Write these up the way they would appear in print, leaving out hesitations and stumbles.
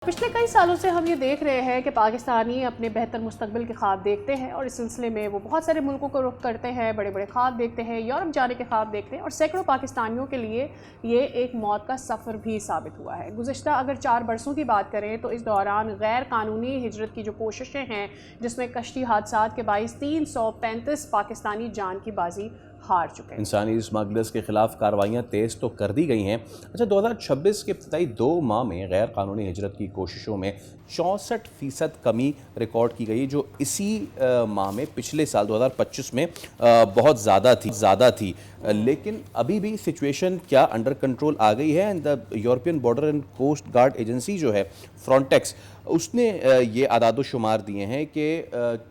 پچھلے کئی سالوں سے ہم یہ دیکھ رہے ہیں کہ پاکستانی اپنے بہتر مستقبل کے خواب دیکھتے ہیں اور اس سلسلے میں وہ بہت سارے ملکوں کو رخ کرتے ہیں، بڑے بڑے خواب دیکھتے ہیں، یورپ جانے کے خواب دیکھتے ہیں اور سینکڑوں پاکستانیوں کے لیے یہ ایک موت کا سفر بھی ثابت ہوا ہے۔ گزشتہ اگر 4 برسوں کی بات کریں تو اس دوران غیر قانونی ہجرت کی جو کوششیں ہیں، جس میں کشتی حادثات کے باعث 335 پاکستانی جان کی بازی ہار چکے ہیں۔ انسانی اسمگلرز کے خلاف کارروائیاں تیز تو کر دی گئی ہیں۔ 2026 کے ابتدائی 2 ماہ میں غیر قانونی ہجرت کی کوششوں میں 64% کمی ریکارڈ کی گئی، جو اسی ماہ میں پچھلے سال 2025 میں بہت زیادہ تھی۔ لیکن ابھی بھی سچویشن کیا انڈر کنٹرول آ گئی ہے؟ And European border and coast guard agency جو ہے فرونٹیکس، اس نے یہ اعداد و شمار دیے ہیں کہ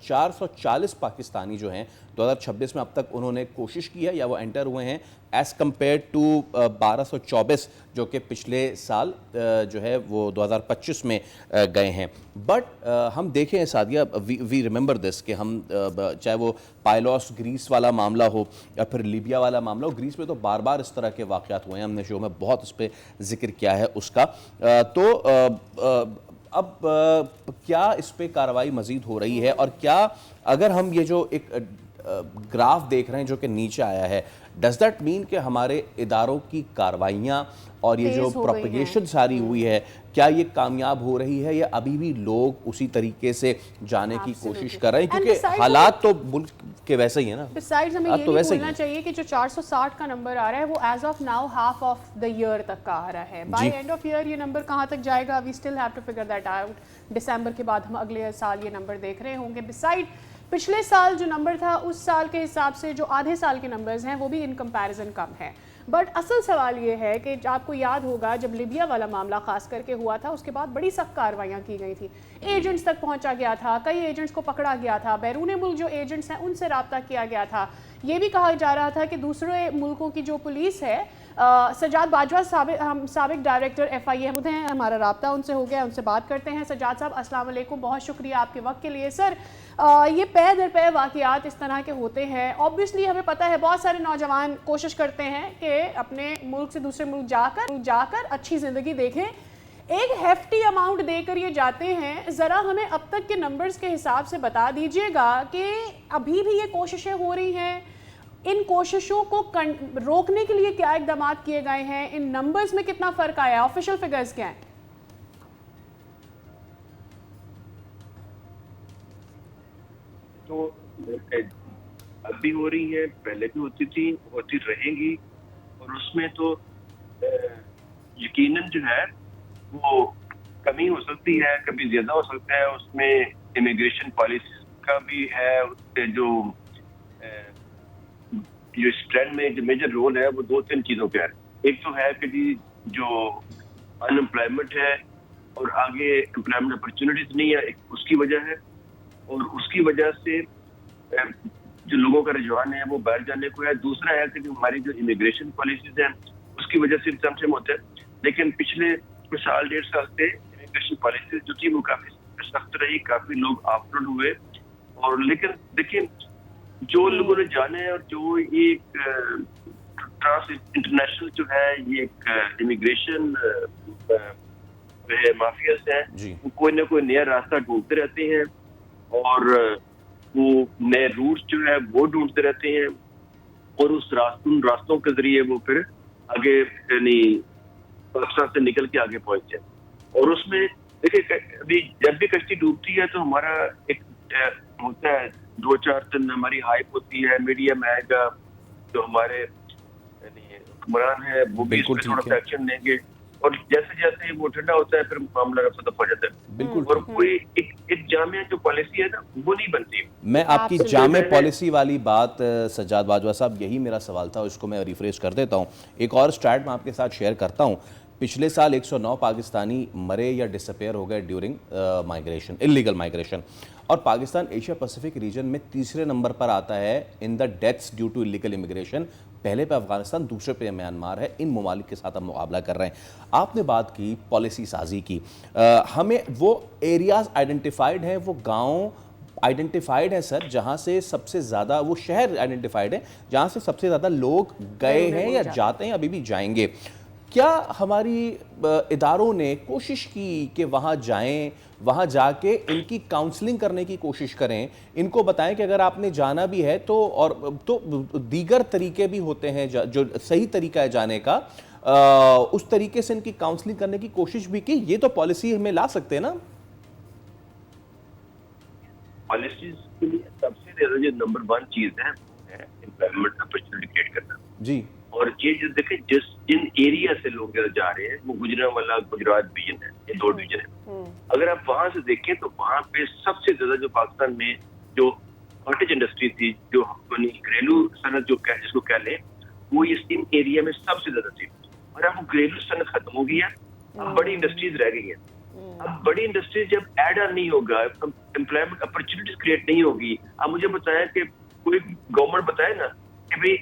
440 پاکستانی جو ہیں 2026 میں اب تک انہوں نے کوشش کی ہے یا وہ انٹر ہوئے ہیں، ایز کمپیئر ٹو 1224 جو کہ پچھلے سال جو ہے وہ 2025 میں گئے ہیں۔ بٹ ہم دیکھیں سعدیہ، وی ریممبر دس کہ ہم چاہے وہ پائلوس گریس والا معاملہ ہو یا پھر لیبیا والا معاملہ ہو، گریس میں تو بار بار اس طرح کے واقعات ہوئے ہیں، ہم نے شو میں بہت اس پہ ذکر کیا ہے اس کا۔ تو اب کیا اس پہ کارروائی مزید ہو رہی ہے، اور کیا اگر ہم یہ جو ایک گراف دیکھ رہے ہیں جو کہ نیچے آیا ہے، ڈز دیٹ مین کہ ہمارے اداروں کی کارروائیاں اور یہ جو پروپیگیشن ساری ہوئی ہے، کیا یہ کامیاب ہو رہی ہے یا ابھی بھی لوگ اسی طریقے سے جانے کی کوشش کر رہے ہیں؟ کیونکہ حالات تو ملک کے ویسے ہی ہیں نا۔ بسائڈز ہمیں یہ نہیں بھولنا چاہیے کہ جو 460 کا نمبر آ رہا ہے وہ as of now half of the year تک کا آ رہا ہے۔ بائی اینڈ آف ایئر یہ نمبر کہاں تک جائے گا، we still have to figure that out. دسمبر کے بعد ہم اگلے سال یہ نمبر دیکھ رہے ہوں گے۔ بسائڈ پچھلے سال جو نمبر تھا اس سال کے حساب سے جو آدھے سال کے نمبرز ہیں وہ بھی ان کمپیریزن کم ہے۔ بٹ اصل سوال یہ ہے کہ آپ کو یاد ہوگا جب لیبیا والا معاملہ خاص کر کے ہوا تھا، اس کے بعد بڑی سخت کارروائیاں کی گئی تھیں، ایجنٹس تک پہنچا گیا تھا، کئی ایجنٹس کو پکڑا گیا تھا، بیرون ملک جو ایجنٹس ہیں ان سے رابطہ کیا گیا تھا۔ یہ بھی کہا جا رہا تھا کہ دوسرے ملکوں کی جو پولیس ہے، سجاد باجوہ سابق ڈائریکٹر FIA ہیں، ہمارا رابطہ ان سے ہو گیا، ان سے بات کرتے ہیں۔ سجاد صاحب السلام علیکم، بہت شکریہ آپ کے وقت کے لیے۔ سر، یہ پے در پے واقعات اس طرح کے ہوتے ہیں، اوبویسلی ہمیں پتہ ہے بہت سارے نوجوان کوشش کرتے ہیں کہ اپنے ملک سے دوسرے ملک جا کر اچھی زندگی دیکھیں، ایک ہیفٹی اماؤنٹ دے کر یہ جاتے ہیں۔ ذرا ہمیں اب تک کے نمبرز کے حساب سے بتا دیجئے گا کہ ابھی بھی یہ کوششیں ہو رہی ہیں، ان کوششوں کو روکنے کے لیے کیا اقدامات کیے گئے ہیں، ان نمبرز میں کتنا فرق آیا ہے، آفیشل فگرز کیا ہیں؟ تو اب بھی ہو رہی ہے، پہلے بھی ہوتی تھی، ہوتی رہیں گی، اور اس میں تو یقیناً جو ہے وہ کمی ہو سکتی ہے، کبھی زیادہ ہو سکتا ہے۔ اس میں امیگریشن پالیسی کا بھی ہے، اس سے جو اس ٹرینڈ میں جو میجر رول ہے وہ 2-3 چیزوں پہ ہے۔ ایک تو ہے کہ جی جو ان امپلائمنٹ ہے اور آگے امپلائمنٹ اپرچونیٹیز نہیں ہے، اس کی وجہ ہے، اور اس کی وجہ سے جو لوگوں کا رجحان ہے وہ باہر جانے کو ہے۔ دوسرا ہے کہ ہماری جو امیگریشن پالیسیز ہیں اس کی وجہ سے سمسم ہوتا ہے، لیکن پچھلے کچھ سال 1.5 سال سے امیگریشن پالیسیز جو تھی وہ کافی سخت رہی، کافی لوگ آؤٹ روڈ ہوئے، اور لیکن دیکھیں جو لوگوں نے جانے اور جو ایک ٹرانس انٹرنیشنل جو ہے یہ ایک امیگریشن مافیاز ہیں، وہ کوئی نہ کوئی نیا راستہ ڈھونڈتے رہتے ہیں اور وہ نئے روٹس جو ہے وہ ڈھونڈتے رہتے ہیں، اور ان راستوں کے ذریعے وہ پھر آگے یعنی پاکستان سے نکل کے آگے پہنچ جائے۔ اور اس میں دیکھیں ابھی جب بھی کشتی ڈوبتی ہے تو ہمارا ایک ہوتا ہے 2-4 دن ہماری ہائپ ہوتی ہے، میڈیا میں آئے گا، جو ہمارے یعنی حکمران ہے وہ بھی اس پہ تھوڑا سا ایکشن لیں گے، اور جیسے جیسے وہ ٹھنڈا ہوتا ہے پھر معاملہ رفع دفع ہو جاتا ہے، اور کوئی ایک جامع جو پالیسی ہے نا وہ نہیں بنتی۔ میں آپ کی جامع پالیسی والی بات سجاد باجوہ صاحب، یہی میرا سوال تھا، اس کو میں ریفریش کر دیتا ہوں۔ ایک اور سٹیٹ میں آپ کے ساتھ شیئر کرتا ہوں۔ پچھلے سال 109 پاکستانی مرے یا ڈسپیئر ہو گئے ڈیورنگ مائیگریشن، انلیگل مائیگریشن، اور پاکستان ایشیا پیسیفک ریجن میں تیسرے نمبر پر آتا ہے in the deaths due to illegal immigration. پہلے پہ افغانستان، دوسرے پہ میانمار ہے۔ ان ممالک کے ساتھ ہم مقابلہ کر رہے ہیں۔ آپ نے بات کی پالیسی سازی کی، ہمیں وہ ایریاز آئیڈینٹیفائڈ ہیں، وہ گاؤں آئیڈینٹیفائڈ ہیں سر جہاں سے سب سے زیادہ، وہ شہر آئیڈینٹیفائڈ ہیں جہاں سے سب سے زیادہ لوگ گئے ہیں یا جاتے ہیں، ابھی بھی جائیں گے۔ کیا ہماری اداروں نے کوشش کی کہ وہاں جائیں، وہاں جا کے ان کی کاؤنسلنگ کرنے کی کوشش کریں، ان کو بتائیں کہ اگر آپ نے جانا بھی ہے تو دیگر طریقے بھی ہوتے ہیں جو صحیح طریقہ ہے جانے کا، اس طریقے سے ان کی کاؤنسلنگ کرنے کی کوشش بھی کی؟ یہ تو پالیسی ہمیں لا سکتے ہیں نا؟ پالیسیز کے لیے سب سے زیادہ جو نمبر 1 چیز ہے وہ ہے امپلائمنٹ اپرچونٹی کریٹ کرنا. جی. اور یہ جو دیکھیں جن ایریا سے لوگ جا رہے ہیں وہ گجرانوالہ گجرات ڈویژن ہے، یہ 2 ڈویژن ہے. اگر آپ وہاں سے دیکھیں تو وہاں پہ سب سے زیادہ جو پاکستان میں جو کاٹیج انڈسٹری تھی، جو گھریلو صنعت جو جس کو کہہ لیں، وہ ان ایریا میں سب سے زیادہ تھی. اور اب وہ گھریلو صنعت ختم ہو گئی ہے، اب بڑی انڈسٹریز رہ گئی ہیں. اب بڑی انڈسٹریز جب ایڈ آن نہیں ہوگا، امپلائمنٹ اپرچونیٹیز کریٹ نہیں ہوگی. آپ مجھے بتایا کہ کوئی گورنمنٹ بتائے نا کہ بھئی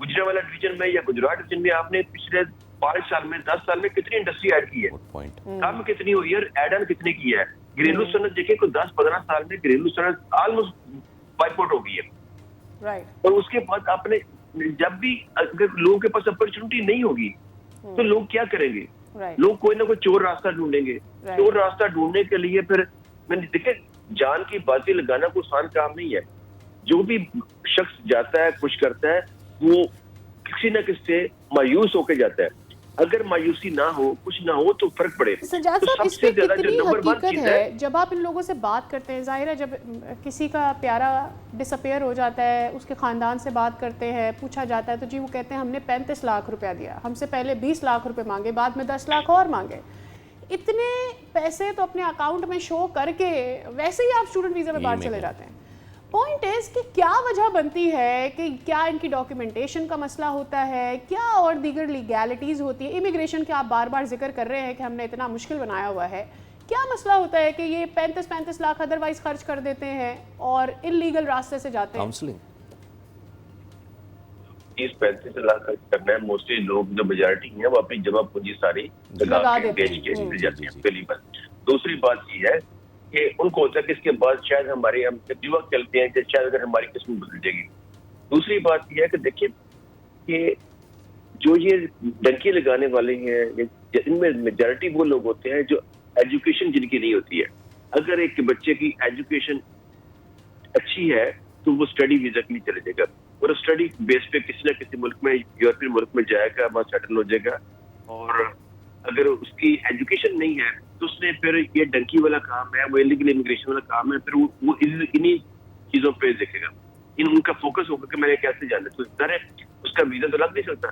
گجرانوالہ ڈویژن میں یا گجرات ڈویژن میں آپ نے پچھلے 5 سال میں 10 سال میں کتنی انڈسٹری ایڈ کی ہے، کام کتنی ہوئی ہے اور ایڈ آن کتنے کی ہے. گھریلو صنعت دیکھیں کوئی 10-15 سال میں گھریلو صنعت آلموسٹ وائپ آؤٹ ہو گئی ہے. اور اس کے بعد آپ نے جب بھی اگر لوگوں کے پاس اپرچونٹی نہیں ہوگی تو لوگ کیا کریں گے؟ لوگ کوئی نہ کوئی چور راستہ ڈھونڈیں گے. چور راستہ ڈھونڈنے کے لیے پھر میں نے دیکھیں جان کی بازی لگانا کوئی آسان کام نہیں ہے. جو بھی شخص جاتا ہے کچھ کرتا ہے وہ کسی نہ کسی سے مایوس ہو کے جاتا ہے. اگر مایوسی نہ ہو، کچھ نہ ہو تو فرق پڑے. سجاد صاحب اس میں کتنی حقیقت ہے جب آپ ان لوگوں سے بات کرتے ہیں؟ ظاہر ہے جب کسی کا پیارا ڈس اپیئر ہو جاتا ہے، اس کے خاندان سے بات کرتے ہیں، پوچھا جاتا ہے تو جی وہ کہتے ہیں ہم نے 35 لاکھ روپیہ دیا، ہم سے پہلے 20 لاکھ روپے مانگے، بعد میں 10 لاکھ اور مانگے. اتنے پیسے تو اپنے اکاؤنٹ میں شو کر کے ویسے ہی آپ اسٹوڈنٹ ویزا میں باہر چلے جاتے ہیں. پوائنٹ از کہ کیا وجہ بنتی ہے کہ کیا ان کی ڈاکیومنٹیشن کا مسئلہ ہوتا ہے، کیا اور دیگر لیگیلٹیز ہوتی ہے؟ امیگریشن کے آپ بار بار ذکر کر رہے ہیں کہ ہم نے اتنا مشکل بنایا ہوا ہے. کیا مسئلہ ہوتا ہے کہ یہ 35 لاکھ ادروائز خرچ کر دیتے ہیں اور ان لیگل راستے سے جاتے ہیں؟ کاؤنسلنگ 35 لاکھ خرچ کرنا ہے. موسٹلی لوگ جو میجارٹی ہیں وہ اپنی جمع پونجی ساری لگا کے بیچ کے چلے جاتے ہیں پہلی بات. دوسری بات یہ ہے کہ ان کو ہوتا ہے کہ اس کے بعد شاید ہم دیوا چلتے ہیں کہ شاید اگر ہماری قسمت بدل جائے گی. دوسری بات یہ ہے کہ دیکھیں کہ جو یہ ڈنکی لگانے والے ہیں ان میں میجارٹی وہ لوگ ہوتے ہیں جو ایجوکیشن جن کی نہیں ہوتی ہے. اگر ایک بچے کی ایجوکیشن اچھی ہے تو وہ اسٹڈی ویزا کے لیے چلے جائے گا اور اسٹڈی بیس پہ کسی نہ کسی ملک میں، یورپین ملک میں جائے گا، وہاں سیٹل ہو جائے گا. اور اگر اس کی ایجوکیشن نہیں ہے تو اس نے پھر یہ ڈنکی والا کام ہے، وہ انلیگل امیگریشن والا کام ہے، پھر وہ انہی چیزوں پہ دیکھے گا. ان کا فوکس ہوگا کہ میں نے کیسے جانا. تو ظاہر ہے اس کا ویزا تو لگ نہیں سکتا،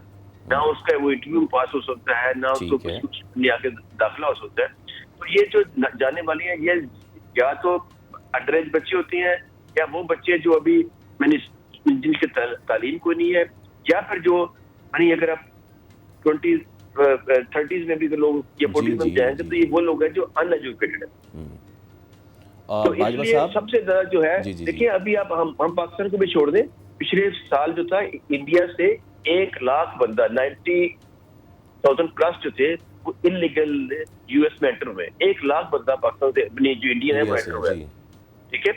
نہ اس کا وہ انٹرویو میں پاس ہو سکتا ہے، نہ اس کو کچھ آگے داخلہ ہو سکتا ہے. تو یہ جو جانے والی ہیں یہ یا تو انڈر ایج بچے ہوتے ہیں یا وہ بچے جو ابھی جن کی تعلیم کوئی نہیں ہے، یا پھر جو یعنی اگر آپ 20-30s میں بھی لوگ یا 40s میں جائیں گے تو یہ وہ لوگ ہیں جو ان ایجوکیٹڈ ہیں. تو اس لیے سب سے زیادہ جو ہے دیکھیں ابھی آپ ہم پاکستان کو بھی چھوڑ دیں، پچھلے سال جو تھا انڈیا سے 1 لاکھ بندہ 90,000 پلس جو تھے وہ انلیگل یو ایس میں انٹر ہوئے. 1 لاکھ بندہ پاکستان سے جو انڈین ہے وہ انٹر ہوئے. ٹھیک ہے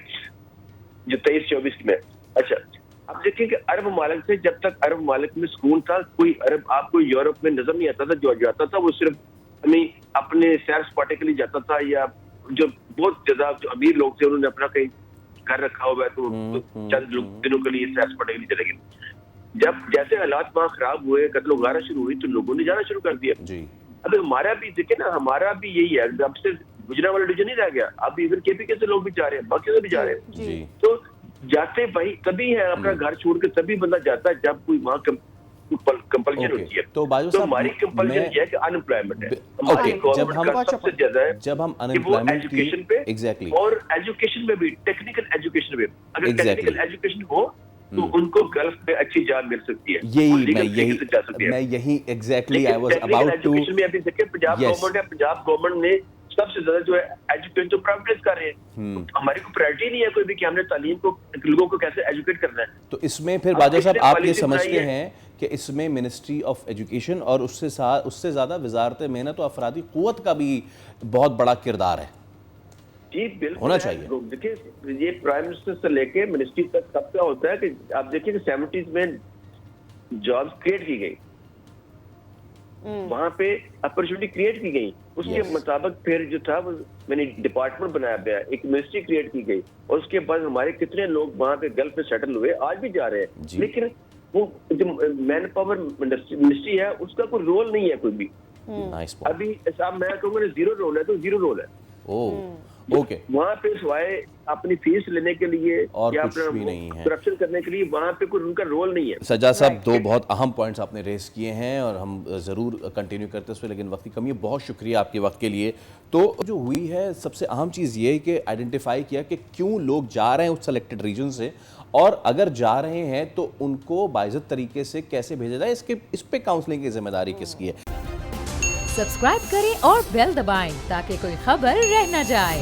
جو 23-24 میں. اچھا اب دیکھیں کہ عرب ممالک سے جب تک عرب ممالک میں سکون تھا، کوئی عرب آپ کو یورپ میں نظر نہیں آتا تھا. جو جاتا تھا وہ صرف اپنے سیر سپاٹے کے لیے جاتا تھا، یا جو بہت زیادہ جو امیر لوگ تھے انہوں نے اپنا کہیں گھر رکھا ہوا ہے تو چند دنوں کے لیے سیر سپاٹے کے لیے چلے گئے. جب جیسے حالات وہاں خراب ہوئے، قتل و غارت شروع ہوئی تو لوگوں نے جانا شروع کر دیا. اب ہمارا بھی دیکھیں نا، ہمارا بھی یہی ہے. اب سے گجرانوالہ ڈویژن نہیں رہ گیا، اب ادھر کے پی کے سے لوگ بھی جا رہے ہیں، باقی سے بھی جا رہے ہیں. تو جاتے بھائی تبھی ہے، اپنا گھر چھوڑ کے تبھی بندہ جاتا ہے جب کوئی وہاں کمپلشن ہوتی ہے. تو ہماری کمپلشن یہ ہے کہ ان امپلائمنٹ ہے. ہماری گورنمنٹ کا سب سے زیادہ ہے جب ہم کہ وہ ایجوکیشن پہ اور ایجوکیشن میں بھی ٹیکنیکل ایجوکیشن میں اگر ٹیکنیکل ایجوکیشن ہو تو ان کو گلف میں اچھی جاب مل سکتی ہے. میں یہی exactly I was about to. Education میں ابھی دیکھیں پنجاب گورنمنٹ ہے، پنجاب گورنمنٹ نے سب سے زیادہ جو ہے ایجوکیشن تو پرائیویٹائز کر رہے ہیں. ہماری کوئی پرائرٹی نہیں ہے کوئی بھی کہ ہم نے تعلیم کو لوگوں کو کیسے ایجوکیٹ کرنا ہے. تو اس میں پھر باجوہ صاحب آپ یہ سمجھتے ہیں کہ اس میں منسٹری آف ایجوکیشن اور اس سے زیادہ وزارت محنت و افرادی قوت کا بھی بہت بڑا کردار ہے؟ جی بالکل ہونا چاہیے. دیکھیں یہ پرائم منسٹر سے لے کے منسٹری تک سب کا ہوتا ہے کہ آپ دیکھیں کہ 70s میں جابز کریٹ کی گئی. وہاں پہ اپرچونٹی کریٹ کی گئی, اس کے مطابق پھر جو تھا وہ میں نے ڈپارٹمنٹ بنایا گیا, ایک منسٹری کریٹ کی گئی, اور اس کے بعد ہمارے کتنے لوگ وہاں پہ گلف میں سیٹل ہوئے, آج بھی جا رہے ہیں. لیکن وہ جو مین پاور منسٹری ہے اس کا کوئی رول نہیں ہے کوئی بھی. ابھی صاحب میں کہوں گا زیرو رول ہے تو زیرو رول ہے. وہاں پہ سوائے اپنی فیس لینے کے لیے اور یا کچھ بھی نہیں ہے, کرپشن کرنے کے لیے وہاں پہ کوئی ان کا رول نہیں ہے. سجاد صاحب دو بہت اہم پوائنٹس آپ نے ریز کیے ہیں اور ہم ضرور کنٹینیو کرتے اس پہ, لیکن وقت کی کمی ہے. بہت شکریہ آپ کے وقت کے لیے. تو جو ہوئی ہے سب سے اہم چیز یہ کہ آئیڈینٹیفائی کیا کہ کیوں لوگ جا رہے ہیں اس سلیکٹڈ ریجن سے, اور اگر جا رہے ہیں تو ان کو باعزت طریقے سے کیسے بھیجا جائے, اس پہ کاؤنسلنگ کی ذمہ داری کس کی ہے. سبسکرائب کریں اور بیل دبائیں تاکہ کوئی خبر رہ نہ جائے.